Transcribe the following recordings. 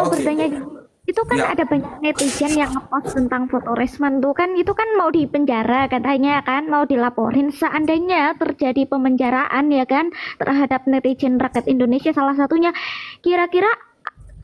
mau Oke. bertanya, itu kan Ya. ada banyak netizen yang ngepost tentang foto Resman tuh kan, itu kan mau dipenjara katanya kan, mau dilaporin seandainya terjadi pemenjaraan ya kan terhadap netizen rakyat Indonesia salah satunya. Kira-kira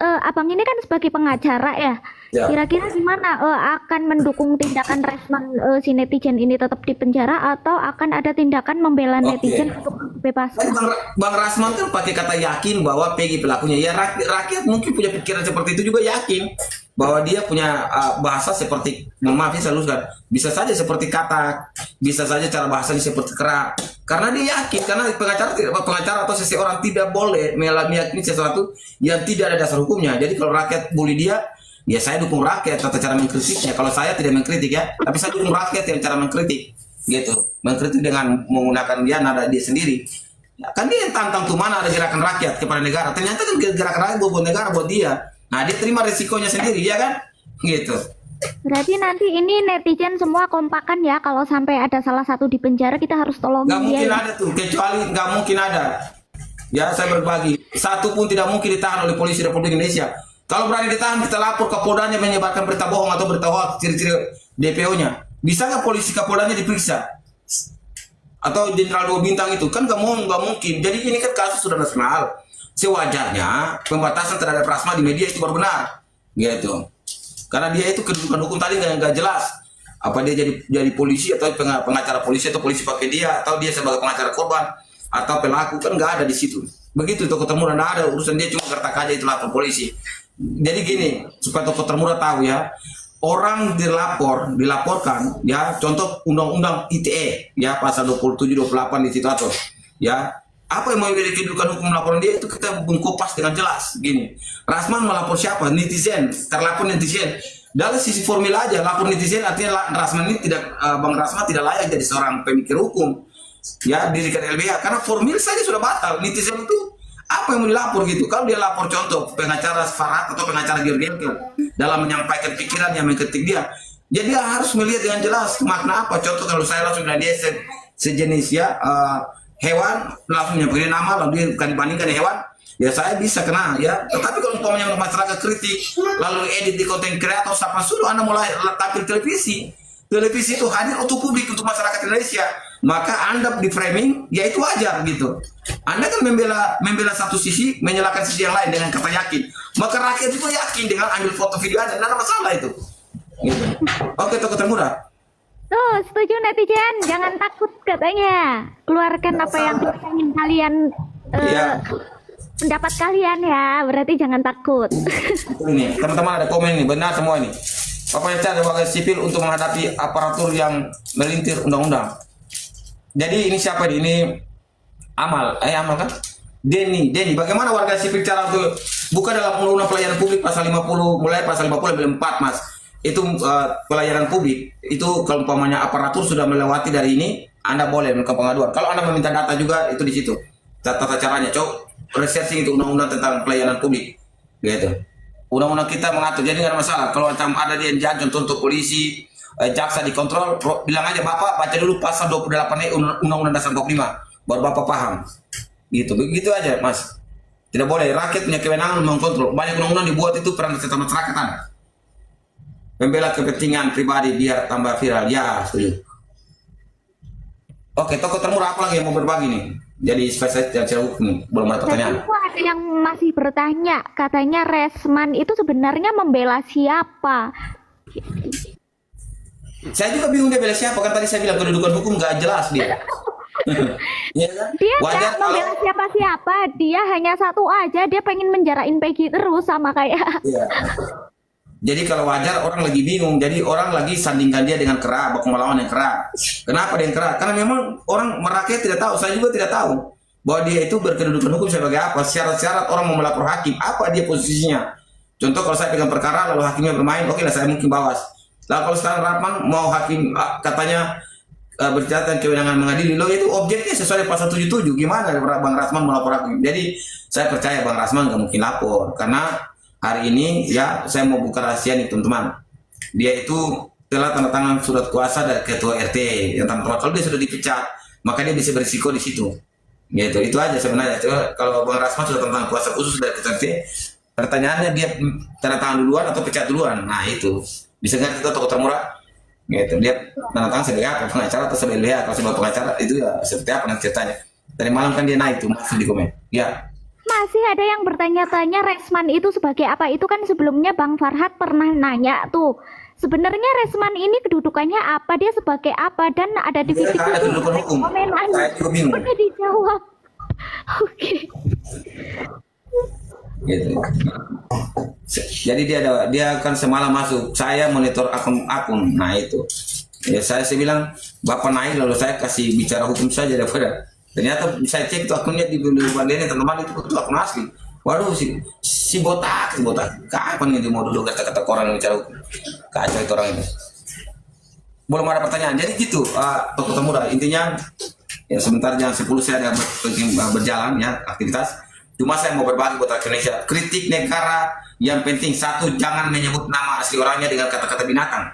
abang ini kan sebagai pengacara ya. Ya. Kira-kira gimana akan mendukung tindakan Resman si netizen ini tetap di penjara atau akan ada tindakan membela Oke. netizen untuk Kan dibebaskan? Bang Rasman kan pakai kata yakin bahwa Peggy pelakunya. Ya rakyat mungkin punya pikiran seperti itu juga yakin bahwa dia punya bahasa seperti, mohon maaf ya saya luruskan, bisa saja seperti kata, bisa saja cara bahasanya seperti kerak. Karena dia yakin, karena pengacara atau seseorang tidak boleh meyakini sesuatu yang tidak ada dasar hukumnya. Jadi kalau rakyat bully dia, ya saya dukung rakyat tata cara mengkritiknya. Kalau saya tidak mengkritik ya, tapi saya dukung rakyat yang cara mengkritik, gitu. Mengkritik dengan menggunakan dia nada dia sendiri. Ya, kan dia yang tantang tuh mana ada gerakan rakyat kepada negara. Ternyata kan gerakan rakyat buat negara buat dia. Nah dia terima resikonya sendiri, ya kan? Gitu. Berarti nanti ini netizen semua kompakan ya, kalau sampai ada salah satu di penjara kita harus Nggak tolongin dia mungkin ya. ada tuh, kecuali nggak mungkin ada. Ya saya berbagi. Satu pun tidak mungkin ditahan oleh polisi Republik Indonesia. Kalau berani ditahan, kita lapor ke Poldanya menyebarkan berita bohong atau berita hoax, ciri-ciri DPO-nya. Bisa nggak polisi Kapoldanya diperiksa? Atau Jenderal 2 bintang itu? Kan nggak mungkin. Jadi ini kan kasus sudah nasional. Sewajarnya pembatasan terhadap Rasma di media itu baru benar. Gitu. Karena dia itu kedudukan hukum tadi nggak jelas. Apa dia jadi polisi atau pengacara polisi atau polisi pakai dia atau dia sebagai pengacara korban atau pelaku, kan nggak ada di situ. Begitu Toko Termurah nggak ada urusan, dia cuma gertak aja itu lapor polisi. Jadi gini, supaya Toko Termurah tahu ya, orang dilaporkan ya, contoh undang-undang ITE ya pasal 27 28 di situ atur ya, apa yang memiliki kedudukan hukum laporan dia itu kita bungkupas dengan jelas gini. Rasman melapor siapa? Netizen, terlapor netizen. Dari sisi formil aja lapor netizen artinya Rasman ini tidak, Bang Rasman tidak layak jadi seorang pemikir hukum ya, dirikan LBH karena formil saja sudah batal. Netizen itu apa yang mau dilapor gitu? Kalau dia lapor contoh pengacara Farhat atau pengacara Georgianto dalam menyampaikan pikiran yang mengkritik dia, jadi dia harus melihat dengan jelas makna apa. Contoh kalau saya langsung bilang dia sejenis ya hewan, langsung nyamperin nama lalu dia bukan dibandingkan hewan, ya saya bisa kena ya. Tetapi kalau umpamanya masyarakat kritik lalu edit di konten kreator siapa suruh Anda mulai tampil televisi itu hadir untuk publik, untuk masyarakat Indonesia, maka Anda di framing ya itu wajar gitu. Anda kan membela satu sisi, menyalahkan sisi yang lain dengan kata yakin, maka rakyat juga yakin dengan ambil foto video Anda, tidak ada masalah itu gitu. Oke Toko Termurah. Tuh, setuju netizen, jangan takut katanya. Keluarkan apa yang ingin kalian, Iya. pendapat kalian ya, berarti jangan takut. Ini teman-teman ada komen ini, benar semua ini. Papanya cara warga sipil untuk menghadapi aparatur yang melintir undang-undang. Jadi ini siapa ini? Ini Amal kan? Denny. Bagaimana warga sipil cara untuk buka dalam undang-undang pelayanan publik pasal 50 mulai pasal 50 level 4 Mas. Itu pelayanan publik. Itu kalau umpamanya aparatur sudah melewati dari ini, Anda boleh melakukan pengaduan. Kalau Anda meminta data juga itu di situ. Tata caranya, researching itu undang-undang tentang pelayanan publik. Gitu. Undang-undang kita mengatur, jadi nggak ada masalah. Kalau macam ada dia yang contoh untuk polisi, jaksa dikontrol, bilang aja Bapak baca dulu pasal 28 Undang-Undang Dasar 45, baru Bapak paham. Gitu, begitu aja Mas. Tidak boleh, rakyat punya kewenangan mengkontrol. Banyak undang-undang dibuat itu peran serta masyarakat. Membela kepentingan pribadi biar tambah viral. Ya, setuju. Oke, Toko Termurah apa lagi yang mau berbagi nih? Jadi spesialis yang saya hukum, belum ada pertanyaan. Tapi ada yang masih bertanya, katanya Resman itu sebenarnya membela siapa? Saya juga bingung dia bela siapa, kan tadi saya bilang kedudukan hukum nggak jelas dia. Ya kan? Dia Wajar nggak membela kalau siapa-siapa, dia hanya satu aja, dia pengen menjarain Peggy terus sama kayak. iya. Jadi kalau wajar orang lagi bingung, jadi orang lagi sandingkan dia dengan kera, baku melawan yang kera. Kenapa dia yang kera? Karena memang orang merakyat tidak tahu, saya juga tidak tahu bahwa dia itu berkedudukan hukum sebagai apa. Syarat-syarat orang mau melapor hakim, apa dia posisinya. Contoh kalau saya pegang perkara lalu hakimnya bermain, oke lah saya mungkin bawas. Lalu kalau sekarang Ratman mau hakim katanya berbicara tentang kewenangan mengadili, lo itu objeknya sesuai pasal 77, gimana Bang Rasman melapor hakim? Jadi saya percaya Bang Rasman nggak mungkin lapor karena hari ini ya saya mau buka rahasia nih teman-teman. Dia itu telah tanda tangan surat kuasa dari ketua RT yang tanpa kalau dia sudah dipecat, maka dia bisa berisiko di situ. Gitu. Itu aja sebenarnya. Kalau Bang Rasman sudah tanda tangan kuasa khusus dari ketua RT, Pertanyaannya dia tanda tangan duluan atau pecat duluan. Nah itu bisa nggak kita toko termurah gitu. Dia tanda tangan sebagai apa, pengacara atau sebagai LBH? Kalau sebagai pengacara itu ya seperti apa nanti ceritanya. Tadi malam kan dia naik tuh masuk di komen. Ya. Masih ada yang bertanya-tanya Resman itu sebagai apa? Itu kan sebelumnya Bang Farhad pernah nanya tuh. Sebenarnya Resman ini kedudukannya apa? Dia sebagai apa? Dan ada di Dia titik ada itu kedudukan hukum. komenan. Saya juga bingung. Udah dijawab. Oke. Gitu. Jadi dia kan semalam masuk. Saya monitor akun. Nah itu. Ya saya bilang Bapak naik lalu saya kasih bicara hukum saja daripada. Ternyata saya cek itu akunnya di Bandeni teman-teman itu akun asli. Waduh si botak. Kapan ini mau dulu kata-kata orang yang bicara hukum? Kacau itu orang ini. Belum ada pertanyaan. Jadi gitu, Toko Termuda. Intinya ya sebentar jam 10 saya ada berjalan ya aktivitas. Cuma saya mau berbagi buat Indonesia. Kritik negara yang penting satu, jangan menyebut nama asli orangnya dengan kata-kata binatang.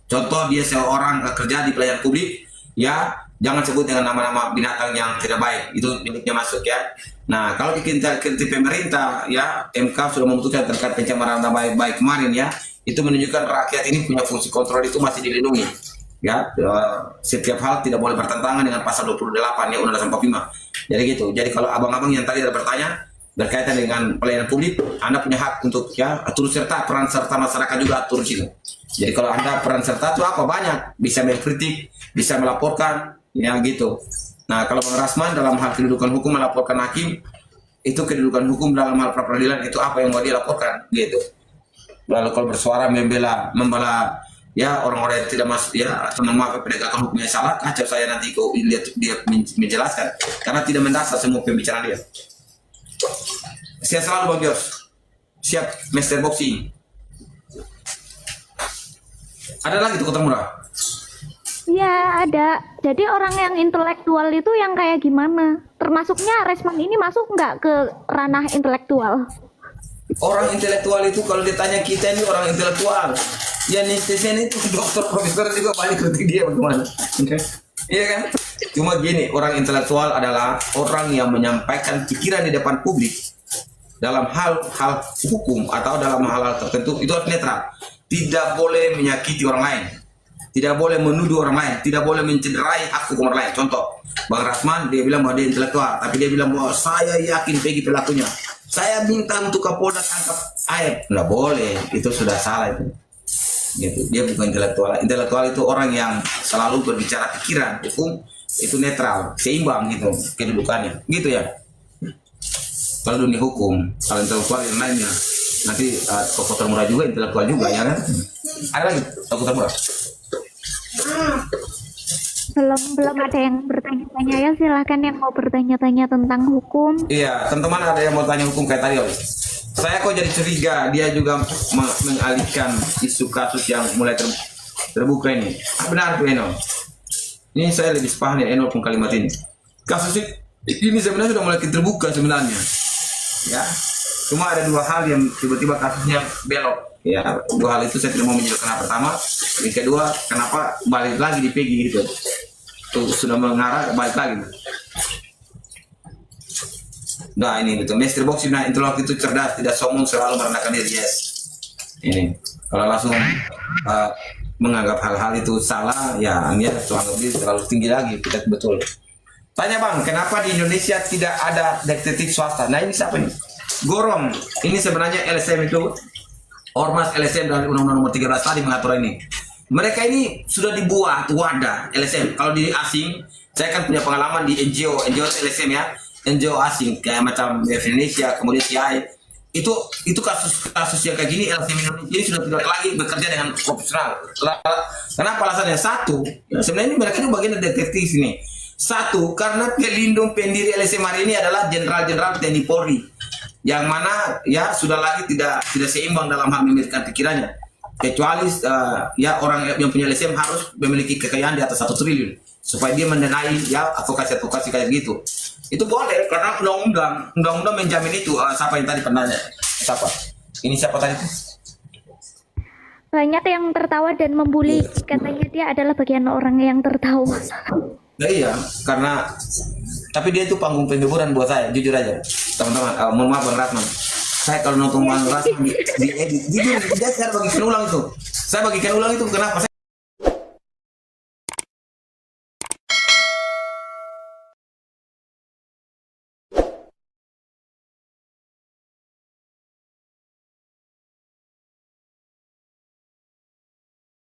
Contoh dia seorang kerja di pelayanan publik, ya jangan sebut dengan nama-nama binatang yang tidak baik. Itu deliknya masuk ya. Nah kalau kita kritik pemerintah ya MK sudah memutuskan terkait pencemaran nama baik kemarin ya. Itu menunjukkan rakyat ini punya fungsi kontrol itu masih dilindungi. Ya, setiap hal tidak boleh bertentangan dengan pasal 28 ya Undang-Undang 45. Jadi gitu. Jadi kalau abang-abang yang tadi ada bertanya berkaitan dengan pelayanan publik, Anda punya hak untuk ya turut serta, peran serta masyarakat juga turut situ. Jadi kalau Anda peran serta itu apa banyak, bisa mengkritik, bisa melaporkan, ya gitu. Nah kalau Bang Rasman dalam hal kedudukan hukum melaporkan hakim, itu kedudukan hukum dalam hal peradilan itu apa yang mau dia laporkan, gitu. Lalu kalau bersuara membela ya orang-orang yang tidak masuk ya atau memakai penegakan hukum yang salah, kacau saya nanti kau lihat dia menjelaskan karena tidak mendasar semua pembicaraan dia. Siap selalu Bang Jos. Siap Master Boxing. Ada lagi tuh Kota Murah? Ya ada. Jadi orang yang intelektual itu yang kayak gimana? Termasuknya Resman ini masuk nggak ke ranah intelektual? Orang intelektual itu kalau ditanya kita ini orang intelektual. Ya netizen itu dokter profesor juga banyak kritik dia bagaimana? Iya kan? Cuma gini, orang intelektual adalah orang yang menyampaikan pikiran di depan publik dalam hal-hal hukum atau dalam hal-hal tertentu itu harus netral. Tidak boleh menyakiti orang lain, tidak boleh menuduh orang lain, tidak boleh mencederai hak hukum orang lain. Contoh, Bang Rasman dia bilang bahwa dia intelektual, tapi dia bilang bahwa saya yakin Peggy pelakunya. Saya minta untuk Kapolda tangkap Aep. Nggak boleh, itu sudah salah itu. Gitu. Dia bukan intelektual. Intelektual itu orang yang selalu berbicara pikiran, hukum itu netral, seimbang gitu kedudukannya. Gitu ya. Kalau dunia hukum, kalau intelektual yang lainnya, nanti Toko Termurah juga intelektual juga ya kan? Ada lagi Toko Termurah? Belum ada yang bertanya-tanya ya, silahkan yang mau bertanya-tanya tentang hukum. Iya, teman-teman ada yang mau tanya hukum kayak tadi Oli. Saya kok jadi curiga dia juga mengalihkan isu kasus yang mulai terbuka ini. Benar tuh Eno. Ini saya lebih sepaham ya Eno pun kalimat ini. Kasus ini sebenarnya sudah mulai terbuka sebenarnya. Ya, cuma ada dua hal yang tiba-tiba kasusnya belok. Ya, dua hal itu saya tidak mau menjelaskan. Pertama, yang kedua, kenapa balik lagi di Peggy gitu? Tuh sudah mengarah balik lagi. Nah ini gitu, Master Boxing nah intelektual itu cerdas, tidak sombong, selalu merendahkan diri. Yes. Ini kalau langsung menganggap hal-hal itu salah, ya dia anggap diri terlalu tinggi lagi. Kita betul. Tanya Bang, kenapa di Indonesia tidak ada detektif swasta? Nah ini siapa nih? Gorong. Ini sebenarnya LSM itu Ormas LSM dari Undang-Undang Nomor 13 tadi mengatur ini. Mereka ini sudah dibuat wadah LSM. Kalau di asing, saya kan punya pengalaman di NGO LSM ya, NGO asing kayak macam Indonesia, kemudian CI. Itu kasus yang kayak gini LSM Indonesia ini sudah tidak lagi bekerja dengan profesional. Kenapa alasannya? Satu, ya, sebenarnya ini mereka itu bagian dari detektif ini. Satu, karena pelindung pendiri LSM hari ini adalah Jenderal-Jenderal TNI Polri, yang mana ya sudah lagi tidak seimbang dalam hal memiliki pikirannya. Kecuali ya orang yang punya LSM harus memiliki kekayaan di atas 1 triliun supaya dia mendanai ya advokasi kayak gitu. Itu boleh karena undang-undang menjamin itu. Siapa yang tadi penanya? Siapa? Ini siapa tadi? Banyak yang tertawa dan membuli, katanya dia adalah bagian orang yang tertawa. Nah, iya, karena tapi dia itu panggung penghiburan buat saya, jujur aja, teman-teman. Mohon maaf Bang Ratman, Saya kalau nonton Bang Ras di edit, jujur, saya bagikan ulang itu. Saya bagikan ulang itu kenapa?